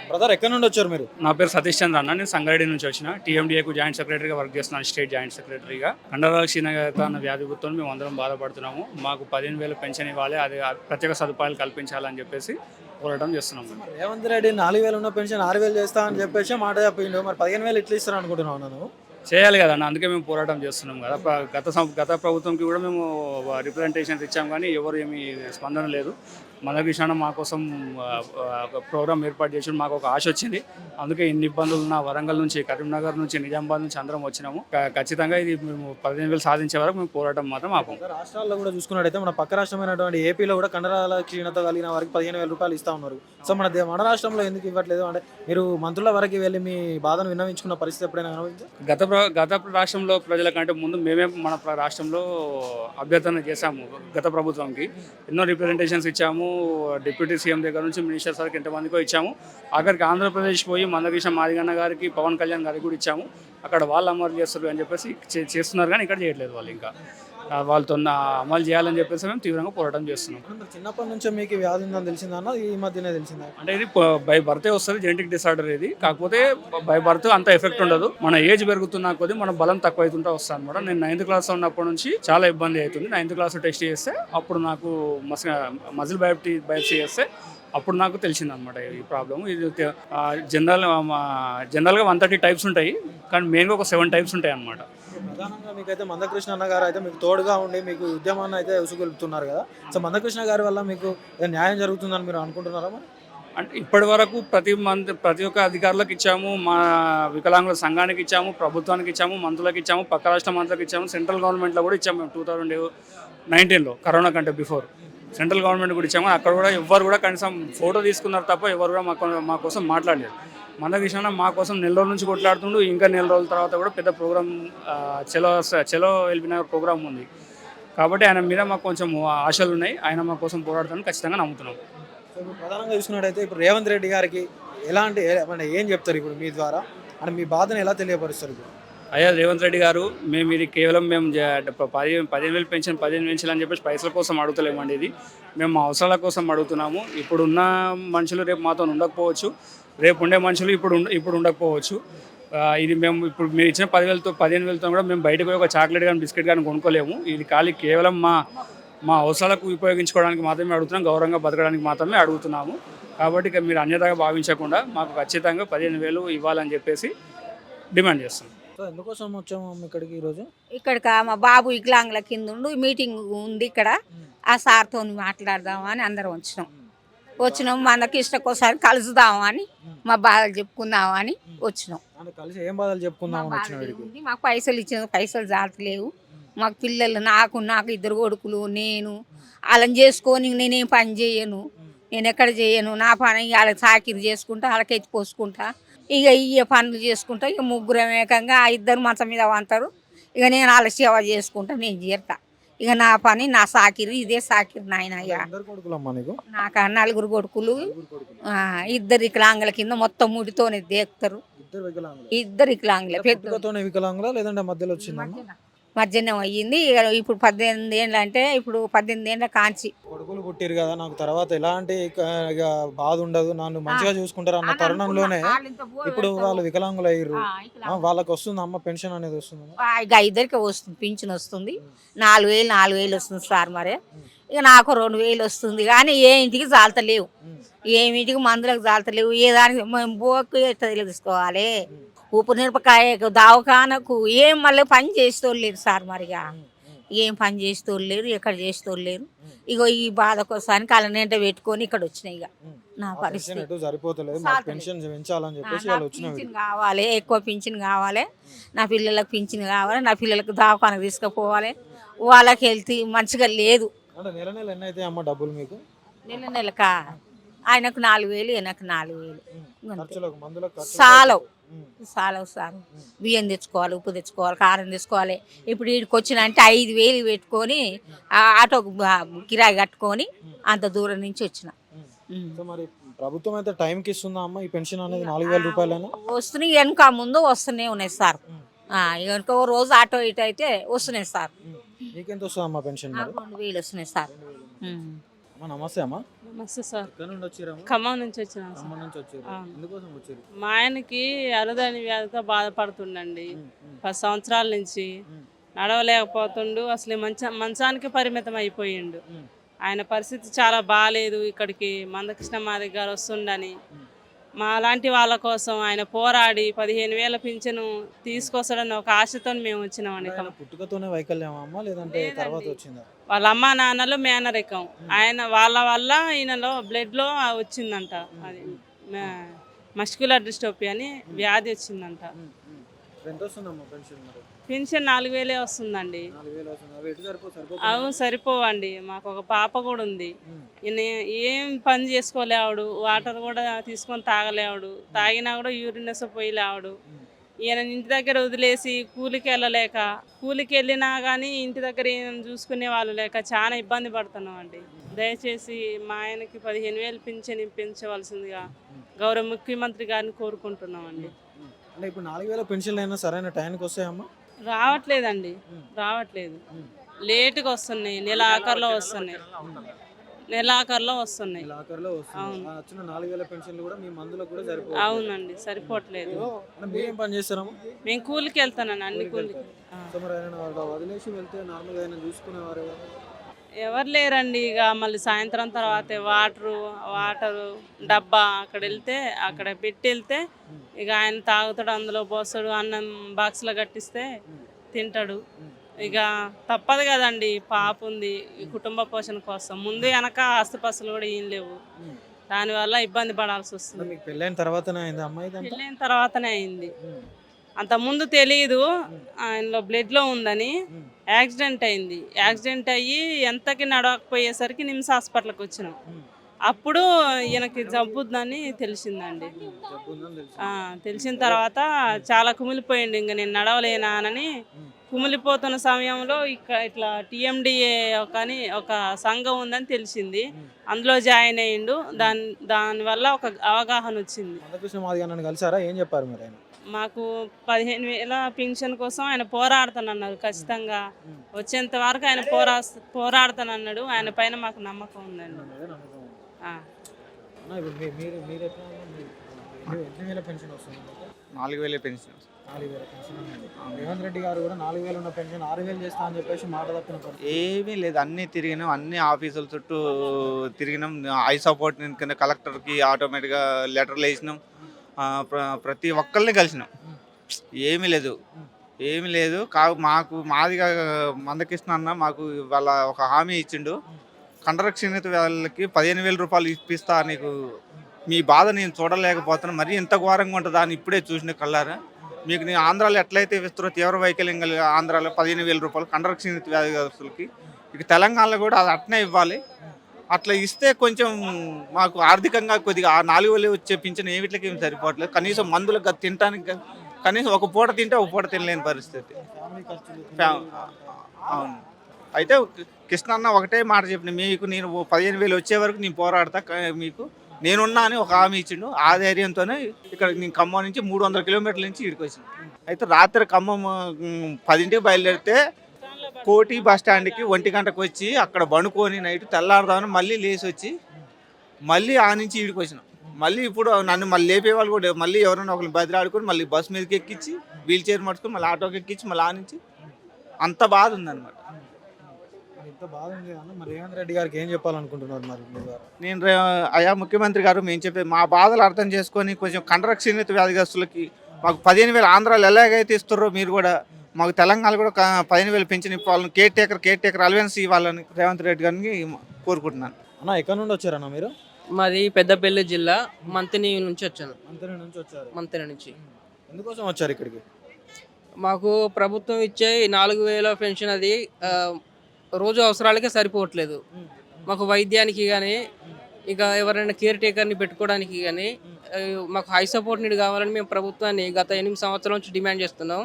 Brother ఎక్కడి నుండి వచ్చారు మీరు? నా పేరు సతీష్ చంద్ర అన్న. నేను సంగారెడ్డి నుంచి వచ్చిన టీఎండిఏకు జాయింట్ సెక్రటరీగా వర్క్ చేస్తున్నాను, స్టేట్ జాయింట్ సెక్రటరీగా. కండరాల క్షీణత అన్న వ్యాధితో మేము అందరం బాధపడుతున్నాము. మాకు 15,000 పెన్షన్ ఇవ్వాలి, అది ప్రత్యేక సదుపాయాలు కల్పించాలని చెప్పేసి పోరాటం చేస్తున్నాము. రేవంత్ రెడ్డి 4,000 ఉన్న పెన్షన్ 6,000 చేస్తా అని చెప్పేసి మాట చెప్పిండు. మరి 15,000 ఇట్లా ఇస్తారు అనుకుంటున్నాను నేను. చేయాలి కదన్న, అందుకే మేము పోరాటం చేస్తున్నాం కదా. గత ప్రభుత్వంకి కూడా మేము రిప్రజెంటేషన్స్ ఇచ్చాం, కానీ ఎవరు ఏమీ స్పందన లేదు. మందకృష్ణ మా కోసం ఒక ప్రోగ్రామ్ ఏర్పాటు చేసి మాకు ఒక ఆశ వచ్చింది. అందుకే ఇన్ని ఇబ్బందులు ఉన్న వరంగల్ నుంచి, కరీంనగర్ నుంచి, నిజామాబాద్ నుంచి అందరం వచ్చినాము. ఖచ్చితంగా ఇది మేము 15,000 సాధించే వరకు మేము పోరాటం మాత్రం ఆపం. రాష్ట్రాల్లో కూడా చూసుకున్నట్టయితే మన పక్క రాష్ట్రమైనటువంటి ఏపీలో కూడా కండరాల క్షీణత కలిగిన వారికి 15,000 రూపాయలు ఇస్తా ఉన్నారు. సో మన రాష్ట్రంలో ఎందుకు ఇవ్వట్లేదు? అంటే మీరు మంత్రుల వరకు వెళ్ళి మీ బాధను విన్నవించుకున్న పరిస్థితి ఎప్పుడైనా కనిపించింది? గత రాష్ట్రంలో ప్రజల కంటే ముందు మేమే మన రాష్ట్రంలో అభ్యర్థన చేశాము. గత ప్రభుత్వంకి ఎన్నో రిప్రజెంటేషన్స్ ఇచ్చాము. డిప్యూటీ సీఎం దగ్గర నుంచి మినిస్టర్ సార్కి ఎంతమందికో ఇచ్చాము. ఆఖరికి ఆంధ్రప్రదేశ్ పోయి మందకృష్ణ మాదిగన్న గారికి, పవన్ కళ్యాణ్ గారికి కూడా ఇచ్చాము. అక్కడ వాళ్ళు అమలు చేస్తారు అని చెప్పేసి చేస్తున్నారు, కానీ ఇక్కడ చేయట్లేదు వాళ్ళు. ఇంకా వాళ్ళతో అమలు చేయాలని చెప్పేసి మేము తీవ్రంగా పోరాటం చేస్తున్నాం. చిన్నప్పటి నుంచే మీకు వ్యాధి ఉందని తెలిసిందన్న ఈ మధ్యనే తెలిసిందా? అంటే ఇది బై బర్తే వస్తుంది, జెనెటిక్ డిసార్డర్ ఇది. కాకపోతే బై బర్త్ అంత ఎఫెక్ట్ ఉండదు. మన ఏజ్ పెరుగుతున్నా కొద్ది మన బలం తక్కువ అవుతుంటా వస్తుంది అనమాట. నేను 9th క్లాస్ ఉన్నప్పటి నుంచి చాలా ఇబ్బంది అవుతుంది. 9th క్లాస్ టెస్ట్ చేస్తే అప్పుడు నాకు మజిల్ బయోప్సీ చేస్తే అప్పుడు నాకు తెలిసిందనమాట ఈ ప్రాబ్లమ్. ఇది జనరల్గా 130 టైప్స్ ఉంటాయి, కానీ మెయిన్గా ఒక 7 టైప్స్ ఉంటాయి అనమాట. ప్రధానంగా మీకైతే మందకృష్ణ అన్న గారు అయితే మీకు తోడుగా ఉండి మీకు ఉద్యమాన్ని అయితే ఉసుగొలుపుతున్నారు కదా. సో మందకృష్ణ గారి వల్ల మీకు న్యాయం జరుగుతుందని మీరు అనుకుంటున్నారా? మరి అంటే ఇప్పటి వరకు ప్రతి ఒక్క అధికారులకు ఇచ్చాము, మా వికలాంగుల సంఘానికి ఇచ్చాము, ప్రభుత్వానికి ఇచ్చాము, మంత్రులకు ఇచ్చాము, పక్క రాష్ట్ర మంత్రులకు ఇచ్చాము, సెంట్రల్ గవర్నమెంట్లో కూడా ఇచ్చాము. మేము 2019లో కరోనా కంటే బిఫోర్ సెంట్రల్ గవర్నమెంట్ కూడా ఇచ్చాము. అక్కడ కూడా ఎవరు కూడా కనీసం ఫోటో తీసుకున్నారు తప్ప ఎవరు కూడా మా కోసం మాట్లాడలేదు. మందకృష్ణ మా కోసం నెల రోజుల నుంచి కొట్లాడుతుండు. ఇంకా నెల రోజుల తర్వాత కూడా పెద్ద ప్రోగ్రామ్ చలో ఎల్బీనగర్ ప్రోగ్రామ్ ఉంది. కాబట్టి ఆయన మీద మాకు కొంచెం ఆశలు ఉన్నాయి. ఆయన మా కోసం పోరాడుతాను ఖచ్చితంగా నమ్ముతున్నాం. ప్రధానంగా చూసుకున్నట్టయితే ఇప్పుడు రేవంత్ రెడ్డి గారికి ఎలాంటి అంటే ఏం చెప్తారు ఇప్పుడు మీ ద్వారా? అంటే మీ బాధను ఎలా తెలియపరుస్తారు ఇప్పుడు? అయ్యా రేవంత్ రెడ్డి గారు, మేము ఇది కేవలం 15,000 పెన్షన్ 15 పెన్షన్ అని చెప్పేసి పైసల కోసం అడుగుతలేమండి. ఇది మేము మా అవసరాల కోసం అడుగుతున్నాము. ఇప్పుడున్న మనుషులు రేపు మాతో ఉండకపోవచ్చు, రేపు ఉండే మనుషులు ఇప్పుడు ఉండకపోవచ్చు. ఇది మేము ఇప్పుడు మీరు ఇచ్చిన 15,000తో కూడా మేము బయటకు పోయి ఒక చాక్లెట్ కానీ బిస్కెట్ కానీ కొనుక్కోలేము. ఇది కేవలం మా అవసరాలకు ఉపయోగించుకోవడానికి మాత్రమే అడుగుతున్నాం, గౌరవంగా బతకడానికి మాత్రమే అడుగుతున్నాము. కాబట్టి మీరు అన్యతగా భావించకుండా మాకు ఖచ్చితంగా 15,000 ఇవ్వాలని చెప్పేసి డిమాండ్ చేస్తున్నాం. ఎందుకోసం వచ్చాము ఇక్కడికి ఈరోజు? ఇక్కడికి మా బాబు వికలాంగుల కింద ఉండు మీటింగ్ ఉంది ఇక్కడ. ఆ సార్తో మాట్లాడదామని అందరం వచ్చినాం. మందకృష్ణకోసారి కలుసుదామని, మా బాధలు చెప్పుకుందామని వచ్చినాం. కలిసి ఏం బాధలు చెప్పుకుందాం? మాకు పైసలు ఇచ్చిన పైసలు జాతలేవు. మాకు పిల్లలు, నాకు 2 కొడుకులు, నేను వాళ్ళని చేసుకొని నేనేం పని చేయను, నేను ఎక్కడ చేయను. నా పని వాళ్ళకి సాకిరి చేసుకుంటా, వాళ్ళకి ఎత్తి పోసుకుంటా, ఇక ఇయ్య పనులు చేసుకుంటా. ఇక ముగ్గురం ఏకంగా 2 మంచం మీద వంటారు. ఇక నేను వాళ్ళ సేవ చేసుకుంటా, నేను చేరుతా. ఇక నా పని, నా సాకిరి ఇదే సాకిరి నాయన. నాకు 4 కొడుకులు, 2 వికలాంగుల కింద మొత్తం ముడితోనే దేకుతారు. 2 వికలాంగులే. వికలాంగులా లేదంటే మధ్యలో వచ్చిందా? మధ్యాహ్నం అయ్యింది. ఇప్పుడు 18 ఏళ్ళు అంటే ఇప్పుడు 18 ఏళ్ళ కాంచి కొడుకులు పుట్టిరు కదా, నాకు తర్వాత ఎలాంటి బాధ ఉండదు, నన్ను మంచిగా చూసుకుంటారు అన్న తరుణంలోనే ఇప్పుడు వాళ్ళు వికలాంగులు అయ్యారు. వాళ్ళకి వస్తుంది అమ్మ పెన్షన్ అనేది వస్తుంది? ఇక 2కి వస్తుంది, పింఛన్ వస్తుంది. 4,000 వస్తుంది సార్. మరి ఇక నాకు 2,000 వస్తుంది, కానీ ఏ ఇంటికి జాలతలేవు, ఏమిటికి మందులకు జాలతలేవు. ఏ దానికి మేము బోకు తెలుసుకోవాలి. ఉప్పు మిరపకాయ దావకానకు ఏం మళ్ళీ పని చేసేటోళ్ళు లేరు సార్. మరిగా ఏం పని చేసేటోళ్ళు లేరు, ఎక్కడ చేసేటోళ్ళు లేరు. ఇగో ఈ బాధ కోసానికి వాళ్ళ నింట పెట్టుకొని ఇక్కడ వచ్చినాయి. ఇక నా పరిస్థితి పింఛన్ కావాలి, ఎక్కువ పింఛన్ కావాలి, నా పిల్లలకు పింఛన్ కావాలి, నా పిల్లలకు దావకానకు తీసుకుపోవాలి. వాళ్ళకి హెల్త్ మంచిగా లేదు. నెల నెలకా ఆయనకు 4,000, ఈయనకు 4,000 సాలవు సార్. బియ్యం తెచ్చుకోవాలి, ఉప్పు తెచ్చుకోవాలి, కారం తెచ్చుకోవాలి. ఇప్పుడు వీడికి వచ్చిన అంటే 5,000 పెట్టుకొని ఆటోకు కిరాయి కట్టుకొని అంత దూరం నుంచి వచ్చిన. ప్రభుత్వం అయితే టైంకి ఇస్తుందా అమ్మ ఈ పెన్షన్ అనేది? 4,000 రూపాయలు వస్తున్నాయి, వెనక ముందు వస్తూనే ఉన్నాయి సార్. ఇంకో రోజు ఆటో ఇటు అయితే వస్తున్నాయి సార్. మీకెంత వస్తుంది అమ్మ పెన్షన్? 2,000 వస్తున్నాయి సార్. అమ్మ నమస్తే అమ్మ. నమస్తే సార్. ఎక్కడ నుండి వచ్చిరమ్మ? ఖమ్మం నుంచి వచ్చినాం సార్. ఖమ్మం నుంచి వచ్చారు. అవును. ఎందుకోసం వచ్చారు? మా ఆయనకి అరుదైన వ్యాధితో బాధపడుతుండండి 10 సంవత్సరాల నుంచి. నడవలేకపోతుండు, అసలు మంచానికి పరిమితం అయిపోయిండు. ఆయన పరిస్థితి చాలా బాగాలేదు. ఇక్కడికి మందకృష్ణ మాదిగ గారు వస్తుండని మా లాంటి వాళ్ళ కోసం ఆయన పోరాడి 15,000 పింఛను తీసుకొస్తాడని ఒక ఆశతో మేము వచ్చినామండి. ఆయన పుట్టుకతోనే వైకల్యమా అమ్మ లేదంటే తర్వాత వచ్చిందా? వాళ్ళ అమ్మ నాన్నలు మేనరికం. ఆయన వాళ్ళ వల్ల ఈయనలో బ్లడ్లో వచ్చిందంట. అది మస్క్యులర్ డిస్ట్రోఫీ అని వ్యాధి వచ్చిందంట. ఎంత వస్తుందమ్మా పెన్షన్ మరి? పెన్షన్ 4,000 వస్తుందండి. 4,000 వస్తుంది. అవి ఎటు సరిపోతుంది? అవు సరిపోవండి. మాకు ఒక పాప కూడా ఉంది. ఈయన ఏం పని చేసుకోలేవాడు, వాటర్ కూడా తీసుకొని తాగలేవాడు, తాగినా కూడా యూరినస్ పోయి లేవాడు. ఈయన ఇంటి దగ్గర వదిలేసి కూలికి వెళ్ళలేక, కూలికి వెళ్ళినా కానీ ఇంటి దగ్గర ఈయన చూసుకునే వాళ్ళు లేక చాలా ఇబ్బంది పడుతున్నాం అండి. దయచేసి మా ఆయనకి 15,000 పింఛన్ పెంచవలసిందిగా గౌరవ ముఖ్యమంత్రి గారిని కోరుకుంటున్నామండి. అంటే ఇప్పుడు 4,000 పెన్షన్లు అయినా సరైన టైంకి వస్తాయమ్మా? రావట్లేదండి, రావట్లేదు. లేటుగా వస్తున్నాయి. నెల ఆఖరిలో వస్తున్నాయి. నెలాఖరులో వస్తుంది. వచ్చిన 4,000 పెన్షన్లు కూడా మీ మందులకు కూడా సరిపోతుంది. అవునండి, సరిపోవట్లేదు. మీరేం పని చేస్తారమ్మా? మేము కూలికి వెళ్తానండి, అన్ని కూలికి. మరి ఆయన వదిలేసి వెళ్తే నార్మల్గా ఆయన చూసుకునేవారు ఎవరు లేరండి. ఇక మళ్ళీ సాయంత్రం తర్వాతే వాటరు డబ్బా అక్కడ వెళ్తే అక్కడ పెట్టి వెళ్తే ఇక ఆయన తాగుతాడు, అందులో పోస్తాడు, అన్నం బాక్స్లో కట్టిస్తే తింటాడు. ఇక తప్పదు కదండి, పాప ఉంది, ఈ కుటుంబ పోషణ కోసం. ముందు వెనక ఆస్తిపాస్తులు కూడా ఏం లేవు. దానివల్ల ఇబ్బంది పడాల్సి వస్తుంది. మీకు పెళ్ళైన తర్వాతనే అయింది అమ్మాయి? పెళ్ళైన తర్వాతనే అయింది. అంత ముందు తెలియదు ఆయనలో బ్లడ్లో ఉందని. యాక్సిడెంట్ అయింది. యాక్సిడెంట్ అయ్యి ఎంతకి నడవకపోయేసరికి నిమ్స్ హాస్పిటల్కి వచ్చినాం. అప్పుడు ఈయనకి జబ్బు ఉందని తెలిసిందండి. తెలిసిన తర్వాత చాలా కుమిలిపోయింది. ఇంక నేను నడవలేనా అని కుమిలిపోతున్న సమయంలో ఇట్లా టీఎండిఏ అని ఒక సంఘం ఉందని తెలిసింది. అందులో జాయిన్ అయ్యిండు. దానివల్ల ఒక అవగాహన వచ్చింది. మందకృష్ణ మాదిగ గారిని కలిసారా? ఏం చెప్పారు మరి ఆయన? మాకు 15,000 పింఛన్ కోసం ఆయన పోరాడుతానన్నారు. ఖచ్చితంగా వచ్చేంత వరకు ఆయన పోరాడుతానన్నాడు. ఆయన పైన మాకు నమ్మకం ఉందండి. మీరు ఎట్లా 4,000 పెన్షన్ వస్తుంది? 4,000 పెన్షన్. 4,000 పెన్షన్. రేవంత్ రెడ్డి గారు కూడా 4,000 ఉన్న పెన్షన్ 6,000 చేస్తా అని చెప్పేసి మాట తప్పిన ఏమీ లేదు, అన్నీ తిరిగినాం, అన్ని ఆఫీసుల చుట్టూ తిరిగినాం. ఐ సపోర్ట్ కింద కలెక్టర్కి ఆటోమేటిక్గా లెటర్లు వేసినాం. ప్రతి ఒక్కరిని కలిసినాం. ఏమీ లేదు. మాకు మాదిగా మందకృష్ణ అన్న మాకు వాళ్ళ ఒక హామీ ఇచ్చిండు. కండరక్షీణత వాళ్ళకి 15,000 రూపాయలు ఇప్పిస్తా, నీకు మీ బాధ నేను చూడలేకపోతున్నా, మరీ ఇంత ఘోరంగా ఉంటుందా అని ఇప్పుడే చూసిన కళ్ళారా. మీకు నేను ఆంధ్రాలో ఎట్లయితే ఇస్తారో తీవ్ర వైకల్యం కలిగి ఆంధ్రాలో 15,000 రూపాయలు కండరక్షీణత వ్యాధిగ్రస్తులకి, ఇక తెలంగాణలో కూడా అది అట్నే ఇవ్వాలి. అట్లా ఇస్తే కొంచెం మాకు ఆర్థికంగా కొద్దిగా 4,000 వచ్చే పింఛన్ ఏమిట్లకి ఏమి సరిపోవట్లేదు. కనీసం మందులకు తినడానికి కనీసం ఒక పూట తింటే ఒక పూట తినలేని పరిస్థితి. అవును. అయితే కృష్ణ అన్న ఒకటే మాట చెప్పిన, మీకు నేను 15,000 వచ్చే వరకు నేను పోరాడతా, మీకు నేనున్నా అని ఒక హామీ ఇచ్చిండు. ఆ ధైర్యంతోనే ఇక్కడ నేను ఖమ్మం నుంచి 300 కిలోమీటర్ల నుంచి ఇక్కడికి వచ్చింది. అయితే రాత్రి ఖమ్మం 10ంటికి బయలుదేరితే కోటి బస్ స్టాండ్కి 1 గంటకు వచ్చి అక్కడ బండుకొని నైట్ తెల్లారుదామని మళ్ళీ లేచి వచ్చి మళ్ళీ ఆ నుంచి ఈడికి వచ్చినాం. మళ్ళీ ఇప్పుడు నన్ను మళ్ళీ లేపేవాళ్ళు కూడా మళ్ళీ ఎవరైనా ఒకరిని బదిలాడుకొని మళ్ళీ బస్ మీదకి ఎక్కించి వీల్ చైర్ మట్టుకొని మళ్ళీ ఆటోకి ఎక్కించి మళ్ళీ ఆ నుంచి అంత బాధ ఉందన్నమాట. ఇంత బాధ ఉంది అన్న. మరి రేవంత్ రెడ్డి గారికి ఏం చెప్పాలనుకుంటున్నారు మరి? నేను అయా ముఖ్యమంత్రి గారు, మేము చెప్పేది మా బాధలు అర్థం చేసుకొని కొంచెం కండరక్షీణత వ్యాధిగ్రస్తులకి మాకు 15,000 ఆంధ్రాలో ఎలాగైతే ఇస్తారో మీరు కూడా మాకు తెలంగాణ కూడా 15,000 పెన్షన్ ఇవ్వాలని, కేర్ టేకర్ అలవెన్స్ ఇవ్వాలని రేవంత్ రెడ్డి గారిని కోరుకుంటున్నాను. అన్న ఎక్కడ నుండి వచ్చారన్న మీరు? మాది పెద్దపల్లి జిల్లా, మంతిని నుంచి వచ్చాను. మంతిని నుంచి. ఎందుకోసం వచ్చారు ఇక్కడికి? మాకు ప్రభుత్వం ఇచ్చే 4,000 పెన్షన్ అది రోజు అవసరాలకే సరిపోవట్లేదు. మాకు వైద్యానికి కానీ ఇక ఎవరైనా కేర్ టేకర్ని పెట్టుకోవడానికి కానీ మాకు హై సపోర్ట్ నీడ్ కావాలని మేము ప్రభుత్వాన్ని గత 8 సంవత్సరాల నుంచి డిమాండ్ చేస్తున్నాం.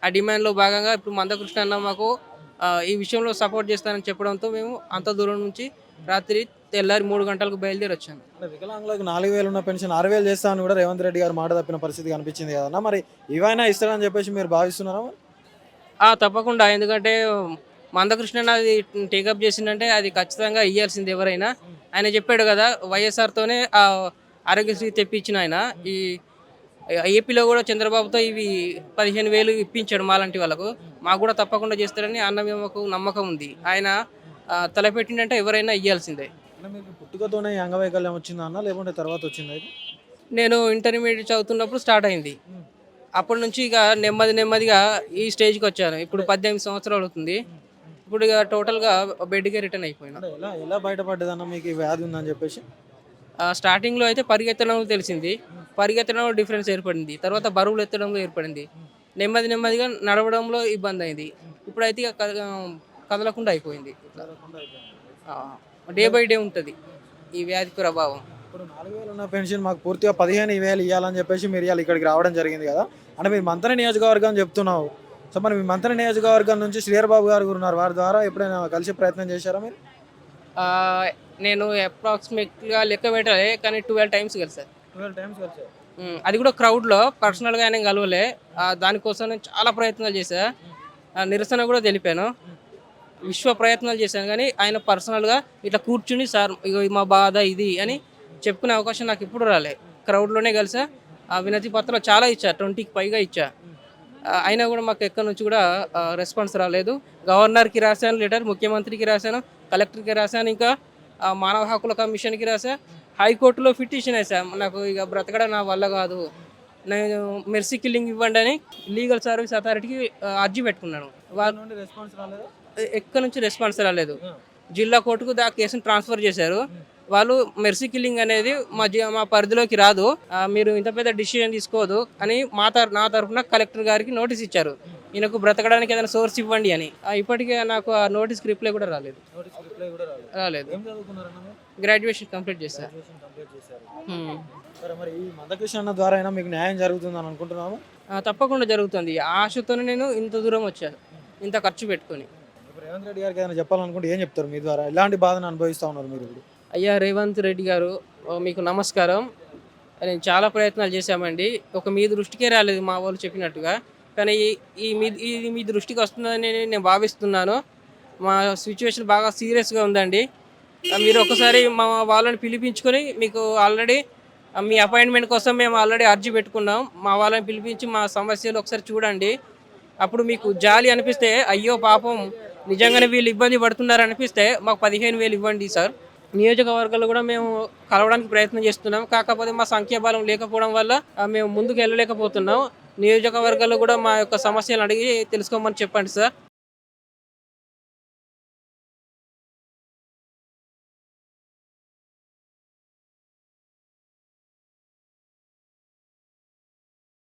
ఆ డిమాండ్లో భాగంగా ఇప్పుడు మందకృష్ణ అన్న మాకు ఈ విషయంలో సపోర్ట్ చేస్తానని చెప్పడంతో మేము అంత దూరం నుంచి రాత్రి తెల్లారి 3 గంటలకు బయలుదేరి వచ్చాను. వికలాంగులకు 4,000 ఉన్న పెన్షన్ 6,000 చేస్తామని కూడా రేవంత్ రెడ్డి గారు మాట తప్పిన పరిస్థితి కనిపించింది కదన్నా. మరి ఇవైనా ఇస్తారని చెప్పేసి మీరు భావిస్తున్నారా? తప్పకుండా. ఎందుకంటే మందకృష్ణ అది టేకప్ చేసిందంటే అది ఖచ్చితంగా ఇవ్వాల్సింది ఎవరైనా. ఆయన చెప్పాడు కదా వైఎస్ఆర్తోనే ఆరోగ్యశ్రీ తెప్పించిన ఆయన. ఈ ఏపీలో కూడా చంద్రబాబుతో ఇవి 15,000 ఇప్పించాడు మాలాంటి వాళ్ళకు. మాకు కూడా తప్పకుండా చేస్తారని అన్న మాకు నమ్మకం ఉంది. ఆయన తలపెట్టిందంటే ఎవరైనా ఇవ్వాల్సిందే. అంటే మీకు పుట్టుకతోనే ఈ అంగవైకల్యం వచ్చిందా అన్న, లేకుంటే తర్వాత వచ్చిందా ఇది? నేను ఇంటర్మీడియట్ చదువుతున్నప్పుడు స్టార్ట్ అయింది. అప్పటి నుంచి ఇక నెమ్మదిగా ఈ స్టేజ్కి వచ్చాను. ఇప్పుడు 18 సంవత్సరాలు అవుతుంది. ఇప్పుడు ఇక టోటల్గా బెడ్కే రిటర్న్ అయిపోయినా. అంటే ఎలా ఎలా బయటపడ్డదన్న మీకు ఈ వ్యాధి ఉందని చెప్పేసి? స్టార్టింగ్లో అయితే పరిగెత్తడంలో తెలిసింది. పరిగెత్తడంలో డిఫరెన్స్ ఏర్పడింది. తర్వాత బరువులు ఎత్తడంలో ఏర్పడింది. నెమ్మదిగా నడవడంలో ఇబ్బంది అయింది. ఇప్పుడైతే ఇక కదలకుండా అయిపోయింది. డే బై డే ఉంటుంది ఈ వ్యాధి ప్రభావం. ఇప్పుడు 4,000 ఉన్న పెన్షన్ మాకు పూర్తిగా 15,000 ఇవ్వాలని చెప్పేసి మీరు ఇవాళ ఇక్కడికి రావడం జరిగింది కదా. అంటే మీరు మంత్రి నియోజకవర్గం చెప్తున్నావు. సో మరి మీ మంత్రి నియోజకవర్గం నుంచి శ్రీహర్ బాబు గారు ఉన్నారు, వారి ద్వారా ఎప్పుడైనా కలిసి ప్రయత్నం చేశారా మీరు? నేను అప్రాక్సిమేట్గా లెక్క పెట్టలే, కానీ 12 టైమ్స్ కలిసాను. 12 టైమ్స్ కలిసారు. అది కూడా క్రౌడ్లో, పర్సనల్గా ఆయన కలవలే. దానికోసం నేను చాలా ప్రయత్నాలు చేశా. నిరసన కూడా తెలిపాను. విశ్వ ప్రయత్నాలు చేశాను, కానీ ఆయన పర్సనల్గా ఇట్లా కూర్చుని సార్ ఇగో మా బాధ ఇది అని చెప్పుకునే అవకాశం నాకు ఇప్పుడు రాలే. క్రౌడ్లోనే కలిసా. వినతి పత్రాలు చాలా ఇచ్చా, 20కి పైగా ఇచ్చా. అయినా కూడా మాకు ఎక్కడి నుంచి కూడా రెస్పాన్స్ రాలేదు. గవర్నర్కి రాశాను లెటర్, ముఖ్యమంత్రికి రాశాను, కలెక్టర్కి రాశాను, ఇంకా మానవ హక్కుల కమిషన్కి రాశా. హైకోర్టులో పిటిషన్ వేసా. నాకు ఇక బ్రతకడం నా వల్ల కాదు, నేను మెర్సీ కిల్లింగ్ ఇవ్వండి అని లీగల్ సర్వీస్ అథారిటీకి అర్జీ పెట్టుకున్నాను. వాళ్ళ నుండి రెస్పాన్స్ రాలేదా? ఎక్కడి నుంచి రెస్పాన్స్ రాలేదు. జిల్లా కోర్టుకు కేసును ట్రాన్స్ఫర్ చేశారు. వాళ్ళు మెర్సీ కిల్లింగ్ అనేది మా పరిధిలోకి రాదు, మీరు ఇంత పెద్ద డిసిషన్ తీసుకోదు అని నా తరఫున కలెక్టర్ గారికి నోటీస్ ఇచ్చారు. ఈయనకు బ్రతకడానికి ఏదైనా సోర్స్ ఇవ్వండి అని. ఇప్పటికే నాకు ఆ నోటీస్కి రిప్లై కూడా రాలేదు. రాలేదు. ఏం చదువుకున్నారన్న మీరు? గ్రాడ్యుయేషన్ కంప్లీట్ చేశారు. కంప్లీట్ చేశారు. సరే, మరి ఈ మందకృష్ణ అన్న ద్వారా అయినా మీకు న్యాయం జరుగుతుందని అనుకుంటున్నాము? తప్పకుండా జరుగుతుంది. ఆశతోనే నేను ఇంత దూరం వచ్చాను, ఇంత ఖర్చు పెట్టుకొని. ఇప్పుడు రేవంత్ రెడ్డి గారికి ఏదైనా చెప్పాలనుకుంటే ఏం చెప్తారు? మీ ద్వారా ఎలాంటి బాధను అనుభవిస్తూ ఉన్నారు మీరు ఇప్పుడు? అయ్యా రేవంత్ రెడ్డి గారు, మీకు నమస్కారం. నేను చాలా ప్రయత్నాలు చేశామండి. మీ దృష్టికే రాలేదు మా వాళ్ళు చెప్పినట్టుగా, కానీ ఇది మీ దృష్టికి వస్తుందని నేను భావిస్తున్నాను. మా సిచ్యువేషన్ బాగా సీరియస్గా ఉందండి. మీరు ఒకసారి మా వాళ్ళని పిలిపించుకొని, మీకు ఆల్రెడీ మీ అపాయింట్మెంట్ కోసం మేము ఆల్రెడీ అర్జీ పెట్టుకున్నాం. మా వాళ్ళని పిలిపించి మా సమస్యలు ఒకసారి చూడండి. అప్పుడు మీకు జాలి అనిపిస్తే, అయ్యో పాపం నిజంగానే వీళ్ళు ఇబ్బంది పడుతున్నారు అనిపిస్తే మాకు 15,000 ఇవ్వండి సార్. నియోజకవర్గాల్లో కూడా మేము కలవడానికి ప్రయత్నం చేస్తున్నాం. కాకపోతే మా సంఖ్యాబలం లేకపోవడం వల్ల మేము ముందుకు వెళ్ళలేకపోతున్నాం. నియోజకవర్గాల్లో కూడా మా యొక్క సమస్యలు అడిగి తెలుసుకోమని చెప్పండి సార్.